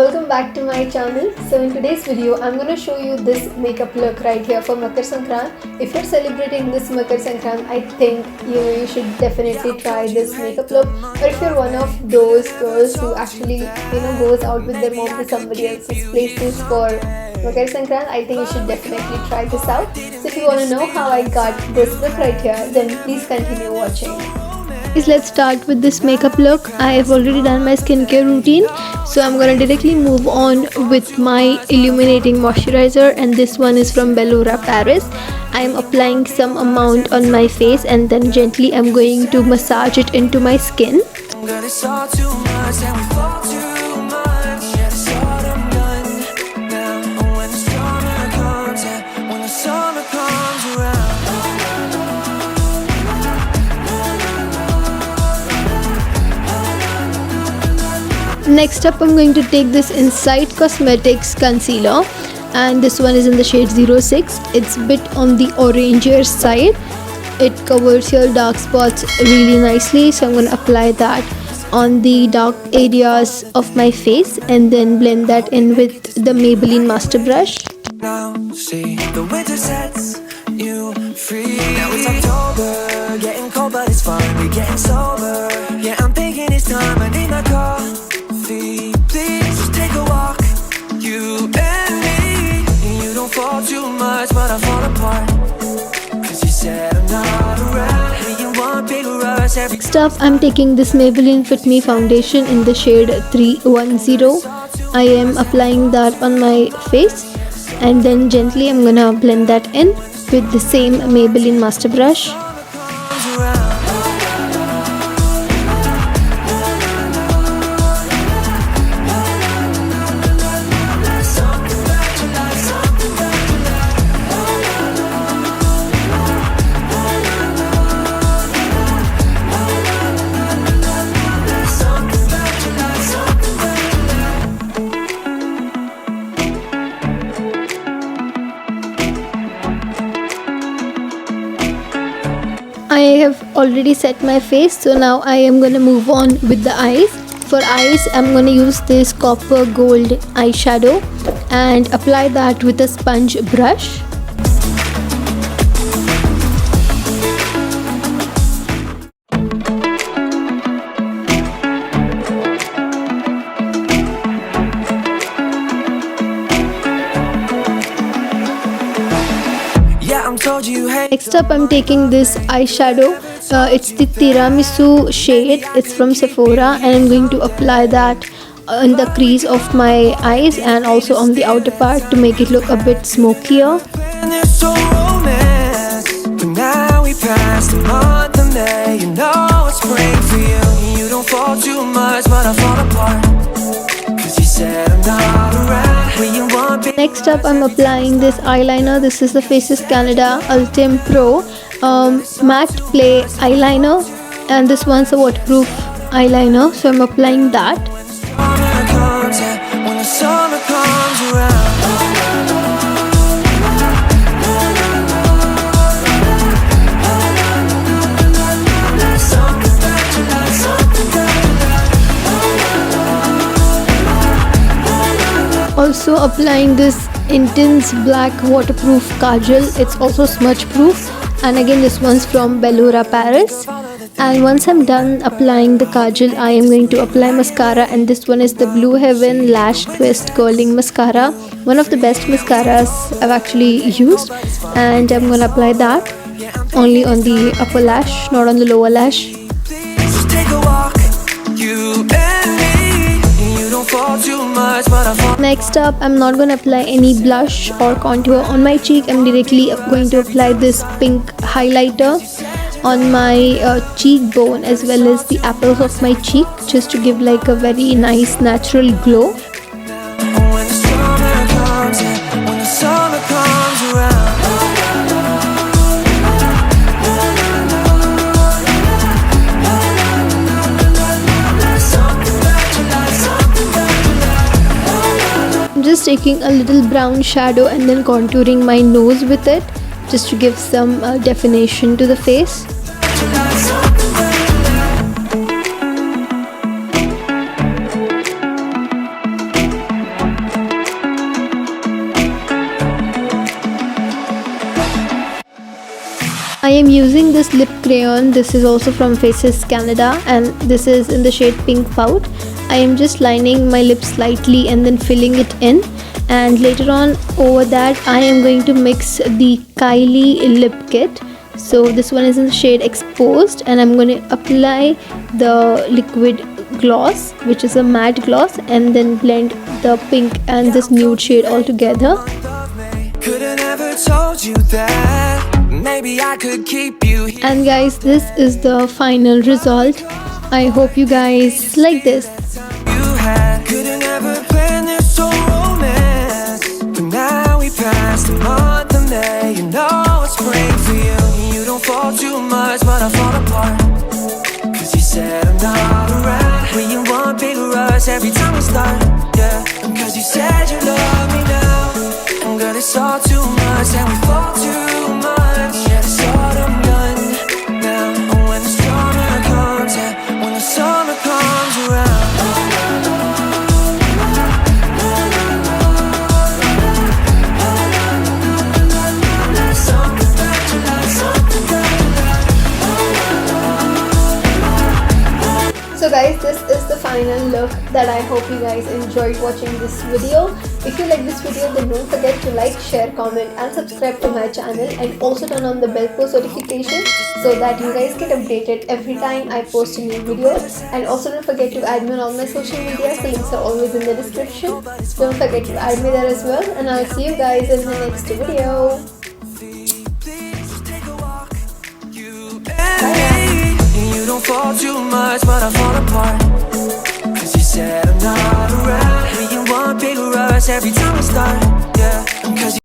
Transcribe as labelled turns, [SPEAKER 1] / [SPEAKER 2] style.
[SPEAKER 1] Welcome back to my channel. So in today's video I'm going to show you this makeup look right here for Makarsankrant. If you're celebrating this Makarsankrant, I think you should definitely try this makeup look. Or if you're one of those girls who actually goes out with their mom to somebody else's places for Makarsankrant, I think you should definitely try this out. So if you want to know how I got this look right here, then please continue watching. Let's start with this makeup look. I have already done my skincare routine, so I'm gonna directly move on with my Illuminating Moisturizer, and this one is from Bellura Paris. I am applying some amount on my face and then gently I'm going to massage it into my skin. Next up, I'm going to take this Insight Cosmetics concealer, and this one is in the shade 06. It's a bit on the oranger side. It covers your dark spots really nicely, so I'm going to apply that on the dark areas of my face and then blend that in with the Maybelline Master Brush.
[SPEAKER 2] Now see the winter sets you free. Now it's October, getting cold but it's fine. We're getting sober. Yeah, I'm thinking it's time. I need my coffee. Please just take a walk, you and me. You don't fall too much, but I fall apart. Cause you said I'm not around. You want big rush every.
[SPEAKER 1] Next up, I'm taking this Maybelline Fit Me foundation in the shade 310. I am applying that on my face and then gently I'm gonna blend that in with the same Maybelline Master Brush. I have already set my face, so now I am going to move on with the eyes. For eyes, I'm going to use this copper gold eyeshadow and apply that with a sponge brush. Next up, I'm taking this eyeshadow. It's the Tiramisu shade. It's from Sephora, and I'm going to apply that in the crease of my eyes and also on the outer part to make it look a bit smokier. Next up, I'm applying this eyeliner. This is the Faces Canada Ultim Pro Matte Play Eyeliner, and this one's a waterproof eyeliner, so I'm applying that. Also applying this intense black waterproof kajal. It's also smudge proof, and again this one's from Bellura Paris. And once I'm done applying the kajal, I am going to apply mascara, and this one is the Blue Heaven Lash Twist Curling Mascara, one of the best mascaras I've actually used. And I'm going to apply that only on the upper lash, not on the lower lash. Next up, I'm not going to apply any blush or contour on my cheek. I'm directly going to apply this pink highlighter on my cheekbone as well as the apples of my cheek, just to give like a very nice natural glow. Just taking a little brown shadow and then contouring my nose with it, just to give some definition to the face. this lip crayon. This is also from Faces Canada and this is in the shade Pink Pout. I am just lining my lips slightly and then filling it in, and later on over that I am going to mix the Kylie lip kit. So this one is in the shade Exposed, and I'm going to apply the liquid gloss, which is a matte gloss, and then blend the pink and this nude shade all together.
[SPEAKER 2] Could've never told you that. Maybe I could keep you here.
[SPEAKER 1] And guys, this is the final result. I hope you guys like this.
[SPEAKER 2] You had could've never planned this so romance, but now we passed the month of May. You know it's spring for you. You don't fall too much, but I fall apart. Cause you said I'm not around. When you want big rush every time we start, yeah. Cause you said you love me now. And girl, it's all too much, and we fall too much. Yeah, it's autumn done now. And when the summer comes, yeah, when the summer comes around.
[SPEAKER 1] So guys, this is the final look that I hope you guys enjoyed watching this video. If you like this video, then don't forget to like, share, comment and subscribe to my channel, and also turn on the bell post notification so that you guys get updated every time I post a new video. And also don't forget to add me on all my social media. The links are always in the description. Don't forget to add me there as well, and I'll see you guys in the next video.
[SPEAKER 2] You don't fall too much, but I fall apart. Cause you said I'm not around. When you want big rush every time we start, yeah. Cause